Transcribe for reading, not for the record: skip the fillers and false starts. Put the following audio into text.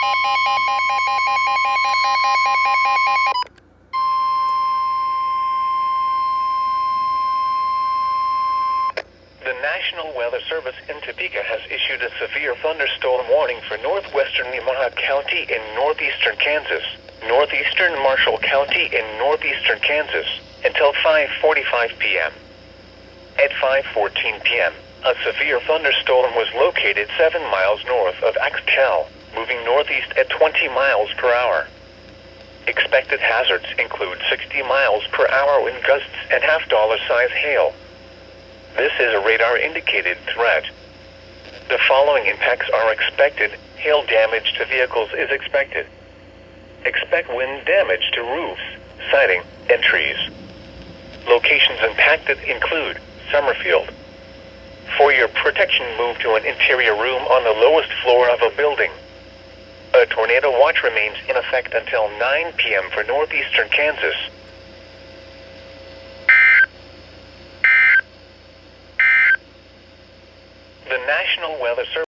The National Weather Service in Topeka has issued a severe thunderstorm warning for northwestern Nemaha County in northeastern Kansas, northeastern Marshall County in northeastern Kansas, until 5:45 p.m. At 5:14 p.m., a severe thunderstorm was located 7 miles north of Axtell, moving northeast at 20 miles per hour. Expected hazards include 60 miles per hour wind gusts and half-dollar-size hail. This is a radar-indicated threat. The following impacts are expected. Hail damage to vehicles is expected. Expect wind damage to roofs, siding, and trees. Locations impacted include Summerfield. For your protection, move to an interior room on the lowest floor of a building. A tornado watch remains in effect until 9 p.m. for northeastern Kansas. The National Weather Service